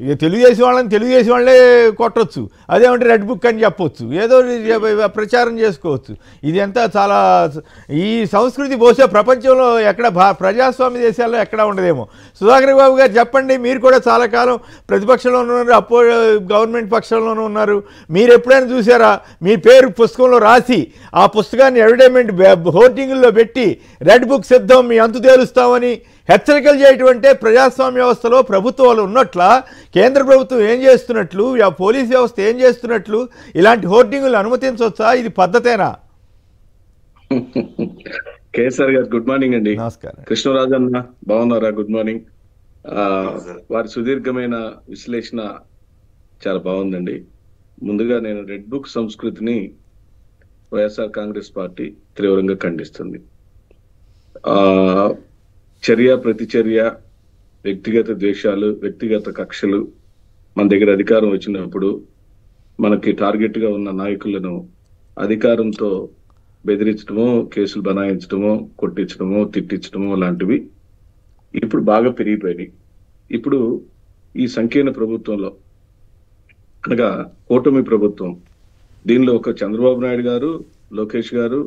ఇక తెలుగుదేశం వాళ్ళే కొట్టొచ్చు, అదేమంటే రెడ్ బుక్ అని చెప్పొచ్చు, ఏదో ప్రచారం చేసుకోవచ్చు. ఇది అంతా చాలా ఈ సంస్కృతి బహుశా ప్రపంచంలో ఎక్కడ ప్రజాస్వామ్య దేశాల్లో ఎక్కడా ఉండదేమో. సుధాకర్ బాబు గారు చెప్పండి, మీరు కూడా చాలా కాలం ప్రతిపక్షంలో ఉన్నారు, గవర్నమెంట్ పక్షంలోనూ ఉన్నారు. మీరు ఎప్పుడైనా చూసారా మీ పేరు పుస్తకంలో రాసి ఆ పుస్తకాన్ని అడ్వర్టైజ్మెంట్ హోర్డింగుల్లో పెట్టి రెడ్ బుక్ సిద్ధం మీ అంతు తేలుస్తామని హెచ్చరికలు చేయటం అంటే ప్రజాస్వామ్య వ్యవస్థలో ప్రభుత్వాలు ఉన్నట్ల, కేంద్ర ప్రభుత్వం ఏం చేస్తున్నట్లు, పోలీస్ వ్యవస్థ ఏం చేస్తున్నట్లు ఇలాంటి హోర్డింగులు అనుమతించవచ్చా? ఇది పద్ధతేనా? కేసీఆర్ గారు గుడ్ మార్నింగ్ అండి. నమస్కారం. కృష్ణరాజు అన్న బాగున్నారా? Good morning. వారి సుదీర్ఘమైన విశ్లేషణ చాలా బాగుందండి. ముందుగా నేను రెడ్ బుక్ సంస్కృతిని వైఎస్ఆర్ కాంగ్రెస్ పార్టీ తీవ్రంగా ఖండిస్తుంది. చర్య ప్రతిచర్య, వ్యక్తిగత ద్వేషాలు, వ్యక్తిగత కక్షలు మన దగ్గర అధికారం వచ్చినప్పుడు మనకి టార్గెట్ గా ఉన్న నాయకులను అధికారంతో బెదిరించడమో, కేసులు బనాయించడమో, కొట్టించడమో, తిట్టించడమో లాంటివి ఇప్పుడు బాగా పెరిగిపోయినాయి. ఇప్పుడు ఈ సంకీర్ణ ప్రభుత్వంలో అనగా కూటమి ప్రభుత్వం, దీనిలో ఒక చంద్రబాబు నాయుడు గారు, లోకేష్ గారు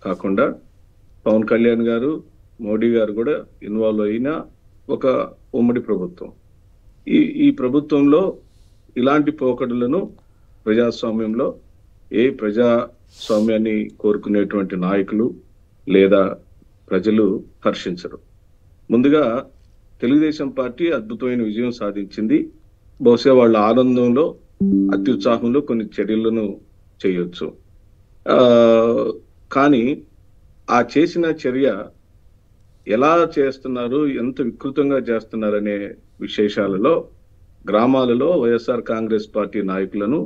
కాకుండా పవన్ కళ్యాణ్ గారు, మోడీ గారు కూడా ఇన్వాల్వ్ అయిన ఒక ఉమ్మడి ప్రభుత్వం. ఈ ప్రభుత్వంలో ఇలాంటి పోకడలను ప్రజాస్వామ్యంలో ఏ ప్రజాస్వామ్యాన్ని కోరుకునేటువంటి నాయకులు లేదా ప్రజలు హర్షించరు. ముందుగా తెలుగుదేశం పార్టీ అద్భుతమైన విజయం సాధించింది. బహుశా వాళ్ళ ఆనందంలో, అత్యుత్సాహంలో కొన్ని చర్యలను చేయొచ్చు. కానీ ఆ చేసిన చర్య ఎలా చేస్తున్నారు, ఎంత వికృతంగా చేస్తున్నారనే విశేషాలలో గ్రామాలలో వైఎస్ఆర్ కాంగ్రెస్ పార్టీ నాయకులను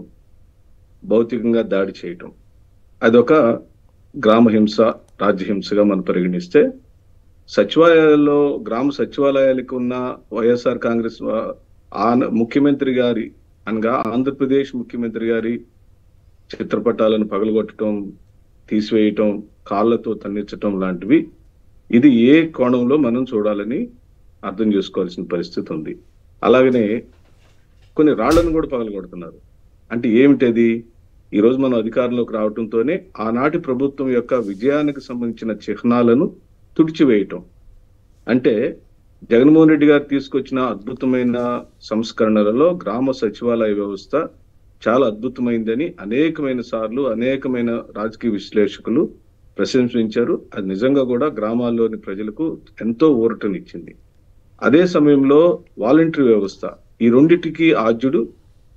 భౌతికంగా దాడి చేయటం, అదొక గ్రామ హింస, రాజ్యహింసగా మనం పరిగణిస్తే, సచివాలయాల్లో గ్రామ సచివాలయాలకు ఉన్న వైఎస్ఆర్ కాంగ్రెస్ ముఖ్యమంత్రి గారి అనగా ఆంధ్రప్రదేశ్ ముఖ్యమంత్రి గారి చిత్రపటాలను పగలగొట్టడం, తీసివేయటం, కాళ్ళతో తన్నించటం లాంటివి, ఇది ఏ కోణంలో మనం చూడాలని అర్థం చేసుకోవాల్సిన పరిస్థితి ఉంది. అలాగనే కొన్ని రాళ్లను కూడా పగలగొడుతున్నారు. అంటే ఏమిటది? ఈరోజు మనం అధికారంలోకి రావడంతోనే ఆనాటి ప్రభుత్వం యొక్క విజయానికి సంబంధించిన చిహ్నాలను తుడిచివేయటం. అంటే జగన్మోహన్ రెడ్డి గారు తీసుకొచ్చిన అద్భుతమైన సంస్కరణలలో గ్రామ సచివాలయ వ్యవస్థ చాలా అద్భుతమైందని అనేకమైన సార్లు అనేకమైన రాజకీయ విశ్లేషకులు ప్రశంసించారు. అది నిజంగా కూడా గ్రామాల్లోని ప్రజలకు ఎంతో ఊరటనిచ్చింది. అదే సమయంలో వాలంటరీ వ్యవస్థ, ఈ రెండిటికి ఆద్యుడు,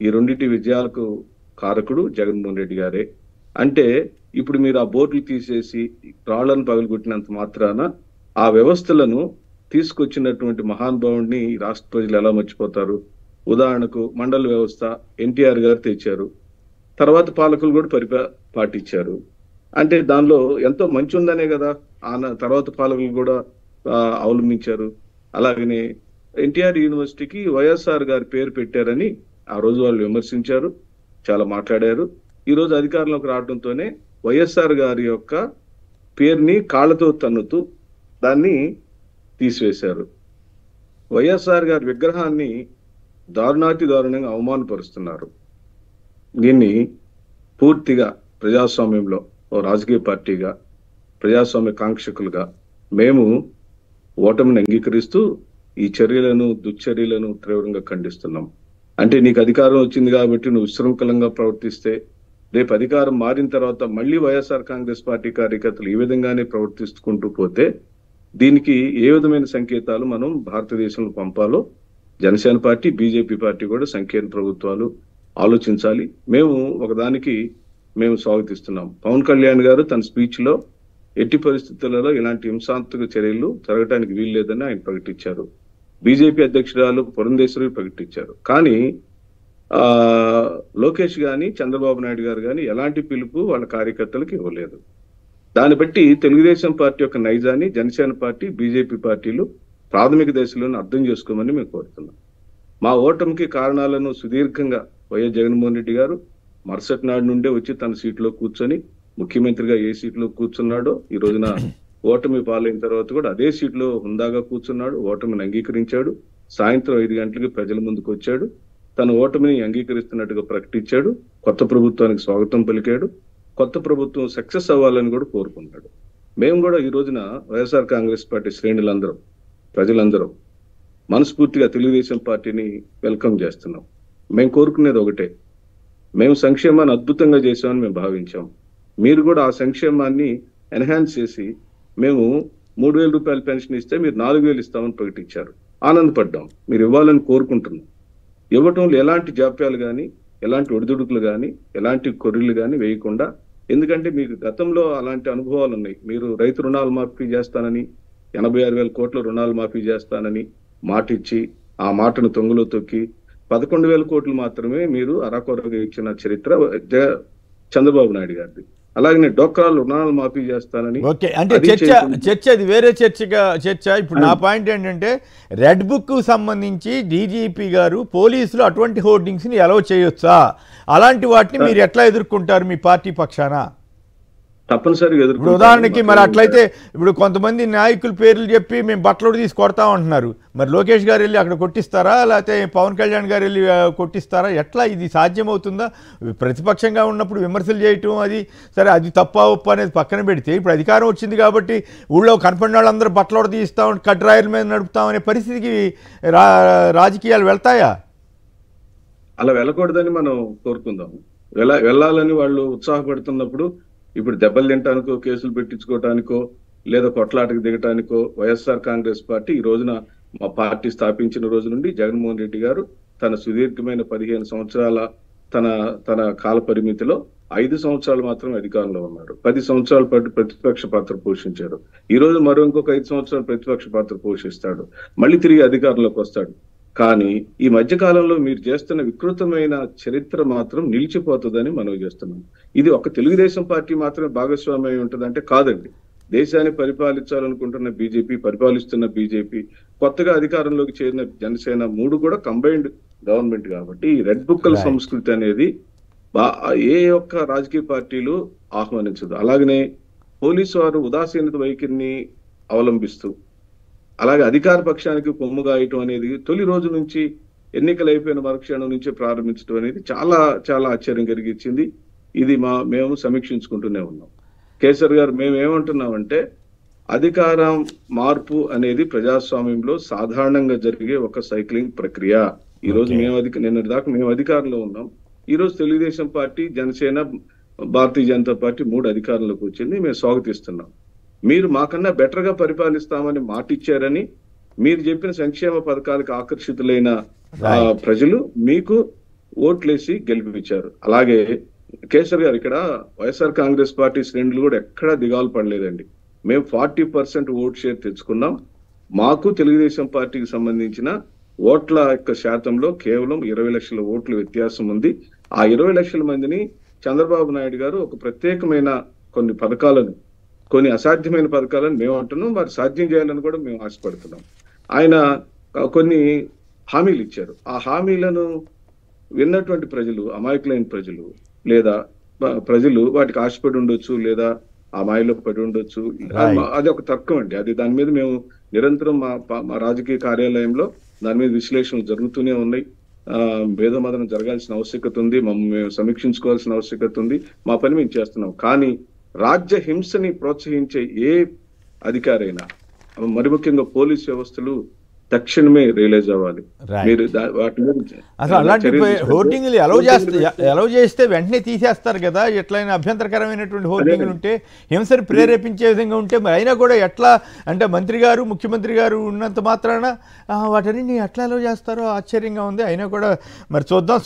ఈ రెండిటి విజయాలకు కారకుడు జగన్మోహన్ రెడ్డి గారే. అంటే ఇప్పుడు మీరు ఆ బోర్డులు తీసేసి రాళ్లను పగలగొట్టినంత మాత్రాన ఆ వ్యవస్థలను తీసుకొచ్చినటువంటి మహానుభావుడిని రాష్ట్ర ప్రజలు ఎలా మర్చిపోతారు? ఉదాహరణకు మండల వ్యవస్థ ఎన్టీఆర్ గారు తెచ్చారు, తర్వాత పాలకులు కూడా పాటించారు. అంటే దానిలో ఎంతో మంచి ఉందనే కదా తర్వాత పాలకులు కూడా అవలంబించారు. అలాగనే ఎన్టీఆర్ యూనివర్సిటీకి వైఎస్ఆర్ గారి పేరు పెట్టారని ఆ రోజు వాళ్ళు విమర్శించారు, చాలా మాట్లాడారు. ఈ రోజు అధికారంలోకి రావడంతోనే వైఎస్ఆర్ గారి యొక్క పేరుని కాళ్ళతో తన్నుతూ దాన్ని తీసివేశారు. వైఎస్ఆర్ గారి విగ్రహాన్ని దారుణంగా అవమానపరుస్తున్నారు. దీన్ని పూర్తిగా ప్రజాస్వామ్యంలో ఓ రాజకీయ పార్టీగా, ప్రజాస్వామ్య కాంక్షకులుగా మేము ఓటమిని అంగీకరిస్తూ ఈ చర్యలను, దుశ్చర్యలను తీవ్రంగా ఖండిస్తున్నాం. అంటే నీకు అధికారం వచ్చింది కాబట్టి నువ్వు విశృంఖలంగా ప్రవర్తిస్తే, రేపు అధికారం మారిన తర్వాత మళ్ళీ వైఎస్ఆర్ కాంగ్రెస్ పార్టీ కార్యకర్తలు ఈ విధంగానే ప్రవర్తిస్తుంటూ పోతే దీనికి ఏ విధమైన సంకేతాలు మనం భారతదేశంలో పంపాలో జనసేన పార్టీ, బీజేపీ పార్టీ కూడా సంకీర్ణ ప్రభుత్వాలు ఆలోచించాలి. మేము స్వాగతిస్తున్నాం. పవన్ కళ్యాణ్ గారు తన స్పీచ్ లో ఎట్టి పరిస్థితులలో ఇలాంటి హింసాత్మక చర్యలు జరగడానికి వీల్లేదని ఆయన ప్రకటించారు. బీజేపీ అధ్యక్షురాలు పురంధేశ్వరి ప్రకటించారు. కానీ లోకేష్ గాని, చంద్రబాబు నాయుడు గారు కానీ ఎలాంటి పిలుపు వాళ్ళ కార్యకర్తలకు ఇవ్వలేదు. దాన్ని బట్టి తెలుగుదేశం పార్టీ యొక్క నైజాన్ని జనసేన పార్టీ, బీజేపీ పార్టీలు ప్రాథమిక దశలోనే అర్థం చేసుకోమని మేము కోరుతున్నాం. మా ఓటమికి కారణాలను సుదీర్ఘంగా వైఎస్ జగన్మోహన్ రెడ్డి గారు మరుసటి నాడు నుండే వచ్చి తన సీట్లో కూర్చొని ముఖ్యమంత్రిగా ఏ సీట్లో కూర్చున్నాడో ఈ రోజున ఓటమి పాలైన తర్వాత కూడా అదే సీట్లో హుందాగా కూర్చున్నాడు, ఓటమిని అంగీకరించాడు. సాయంత్రం 5 గంటలకు ప్రజల ముందుకు వచ్చాడు. తన ఓటమిని అంగీకరిస్తున్నట్టుగా ప్రకటించాడు. కొత్త ప్రభుత్వానికి స్వాగతం పలికాడు. కొత్త ప్రభుత్వం సక్సెస్ అవ్వాలని కూడా కోరుకున్నాడు. మేము కూడా ఈ రోజున వైఎస్ఆర్ కాంగ్రెస్ పార్టీ శ్రేణులందరం, ప్రజలందరం మనస్ఫూర్తిగా తెలుగుదేశం పార్టీని వెల్కమ్ చేస్తున్నాం. మేము కోరుకునేది ఒకటే, మేము సంక్షేమాన్ని అద్భుతంగా చేశామని మేము భావించాం. మీరు కూడా ఆ సంక్షేమాన్ని ఎన్హాన్స్ చేసి మేము 3,000 రూపాయల పెన్షన్ ఇస్తే మీరు 4,000 ఇస్తామని ప్రకటించారు. ఆనందపడ్డాం. మీరు ఇవ్వాలని కోరుకుంటున్నాం. ఇవ్వటంలో ఎలాంటి జాప్యాలు కానీ, ఎలాంటి ఒడిదుడుకులు కానీ, ఎలాంటి కొర్రీలు కానీ వేయకుండా, ఎందుకంటే మీకు గతంలో అలాంటి అనుభవాలు ఉన్నాయి. మీరు రైతు రుణాలు మాఫీ చేస్తానని, 86,000 కోట్ల రుణాలు మాఫీ చేస్తానని మాటిచ్చి ఆ మాటను తొంగలో తొక్కి 11,000 కోట్లు మాత్రమే మీరు అరాకొరగా ఇచ్చిన చరిత్ర చంద్రబాబు నాయుడు గారిది. అలాగే డోక్రాలు రుణాలు మాఫీ చేస్తానని. ఓకే, అంటే చర్చ అది వేరే చర్చ. ఇప్పుడు నా పాయింట్ ఏంటంటే, రెడ్ బుక్ సంబంధించి డీజీపీ గారు పోలీసులు అటువంటి హోర్డింగ్స్ ని అలౌ చేయొచ్చా? అలాంటి వాటిని మీరు ఎట్లా ఎదుర్కొంటారు మీ పార్టీ పక్షాన? తప్పనిసరిగా ఇప్పుడు ఉదాహరణకి మరి అట్లయితే ఇప్పుడు కొంతమంది నాయకుల పేర్లు చెప్పి మేము బట్టలు తీసి కొడతాం అంటున్నారు. మరి లోకేష్ గారు వెళ్ళి అక్కడ కొట్టిస్తారా, లేకపోతే పవన్ కళ్యాణ్ గారు వెళ్ళి కొట్టిస్తారా? ఎట్లా ఇది సాధ్యమవుతుందా? ప్రతిపక్షంగా ఉన్నప్పుడు విమర్శలు చేయటం అది సరే, అది తప్ప ఒప్ప అనేది పక్కన పెడితే, ఇప్పుడు అధికారం వచ్చింది కాబట్టి ఊళ్ళో కనపడిన వాళ్ళందరూ బట్టలు తీస్తాం, కడ్రాయిల మీద నడుపుతాం అనే పరిస్థితికి రాజకీయాలు వెళ్తాయా? అలా వెళ్ళకూడదని మనం కోరుకుందాం. వెళ్ళాలని వాళ్ళు ఉత్సాహపడుతున్నప్పుడు ఇప్పుడు దెబ్బలు తినటానికో, కేసులు పెట్టించుకోవటానికో, లేదా కొట్లాటకు దిగటానికో వైఎస్ఆర్ కాంగ్రెస్ పార్టీ ఈ రోజున, మా పార్టీ స్థాపించిన రోజు నుండి జగన్మోహన్ రెడ్డి గారు తన సుదీర్ఘమైన 15 సంవత్సరాల తన కాల పరిమితిలో 5 సంవత్సరాలు మాత్రమే అధికారంలో ఉన్నారు. 10 సంవత్సరాల పాటు ప్రతిపక్ష పాత్ర పోషించారు. ఈ రోజు మరో ఇంకొక 5 సంవత్సరాలు ప్రతిపక్ష పాత్ర పోషిస్తాడు. మళ్ళీ తిరిగి అధికారంలోకి వస్తాడు. కానీ ఈ మధ్య కాలంలో మీరు చేస్తున్న వికృతమైన చరిత్ర మాత్రం నిలిచిపోతుందని మనం చేస్తున్నాం. ఇది ఒక తెలుగుదేశం పార్టీ మాత్రమే భాగస్వామ్యం ఉంటుందంటే కాదండి. దేశాన్ని పరిపాలించాలనుకుంటున్న బీజేపీ, పరిపాలిస్తున్న బీజేపీ, కొత్తగా అధికారంలోకి చేరిన జనసేన, 3 కూడా కంబైన్డ్ గవర్నమెంట్. కాబట్టి ఈ రెడ్ బుక్కల సంస్కృతి అనేది ఏ ఒక్క రాజకీయ పార్టీలు ఆహ్వానించదు. అలాగనే పోలీసు వారు ఉదాసీనత వైఖరిని అవలంబిస్తూ, అలాగే అధికార పక్షానికి కొమ్ము గాయటం అనేది తొలి రోజు నుంచి, ఎన్నికలు అయిపోయిన మరుక్షణం నుంచి ప్రారంభించడం అనేది చాలా చాలా ఆశ్చర్యం కలిగించింది. ఇది మేము సమీక్షించుకుంటూనే ఉన్నాం. కేసర్ గారు, మేము ఏమంటున్నామంటే, అధికారం మార్పు అనేది ప్రజాస్వామ్యంలో సాధారణంగా జరిగే ఒక సైక్లింగ్ ప్రక్రియ. ఈ రోజు నిన్నటి దాకా మేము అధికారంలో ఉన్నాం. ఈ రోజు తెలుగుదేశం పార్టీ, జనసేన, భారతీయ జనతా పార్టీ 3 అధికారంలోకి వచ్చింది. మేము స్వాగతిస్తున్నాం. మీరు మాకన్నా బెటర్ గా పరిపాలిస్తామని మాటిచ్చారని, మీరు చెప్పిన సంక్షేమ పథకాలకు ఆకర్షితులైన ప్రజలు మీకు ఓట్లేసి గెలిపించారు. అలాగే కేసర్ గారు, ఇక్కడ వైఎస్ఆర్ కాంగ్రెస్ పార్టీ శ్రేణులు కూడా ఎక్కడా దిగాలు పడలేదండి. మేము 40% ఓట్ షేర్ తెచ్చుకున్నాం. మాకు తెలుగుదేశం పార్టీకి సంబంధించిన ఓట్ల యొక్క శాతంలో కేవలం 20 లక్షల ఓట్ల వ్యత్యాసం ఉంది. ఆ 20 లక్షల మందిని చంద్రబాబు నాయుడు గారు ఒక ప్రత్యేకమైన కొన్ని అసాధ్యమైన పథకాలను మేము అంటున్నాం, వారు సాధ్యం చేయాలని కూడా మేము ఆశపడుతున్నాం. ఆయన కొన్ని హామీలు ఇచ్చారు. ఆ హామీలను విన్నటువంటి ప్రజలు, అమాయకులైన ప్రజలు, లేదా ప్రజలు వాటికి ఆశపడి ఉండొచ్చు, లేదా ఆ మాయలో పడి ఉండొచ్చు. అది ఒక తర్కం అండి. అది దాని మీద మేము నిరంతరం మా రాజకీయ కార్యాలయంలో దాని మీద విశ్లేషణలు జరుగుతూనే ఉన్నాయి. భేదమదనం జరగాల్సిన ఆవశ్యకత ఉంది. మేము సమీక్షించుకోవాల్సిన ఆవశ్యకత ఉంది. మా పని మేము చేస్తున్నాం. కానీ రాజ్య హింసని ప్రోత్సహించే ఏ అధికారైనా, మరి ముఖ్యంగా పోలీస్ వ్యవస్థలు తక్షణమే రియలైజ్ అవ్వాలి. మీరు వాటి మీద అసలు అలాంటి హోర్డింగ్లు అలౌ చేస్తే వెంటనే తీసేస్తారు కదా. ఎట్లయినా అభ్యంతరకరమైనటువంటి హోర్డింగ్లు ఉంటే, హింసను ప్రేరేపించే విధంగా ఉంటే, అయినా కూడా ఎట్లా అంటే మంత్రి గారు, ముఖ్యమంత్రి గారు ఉన్నంత మాత్రాన వాటిని ఎట్లా అలౌ చేస్తారో ఆశ్చర్యంగా ఉంది. అయినా కూడా మరి చూద్దాం.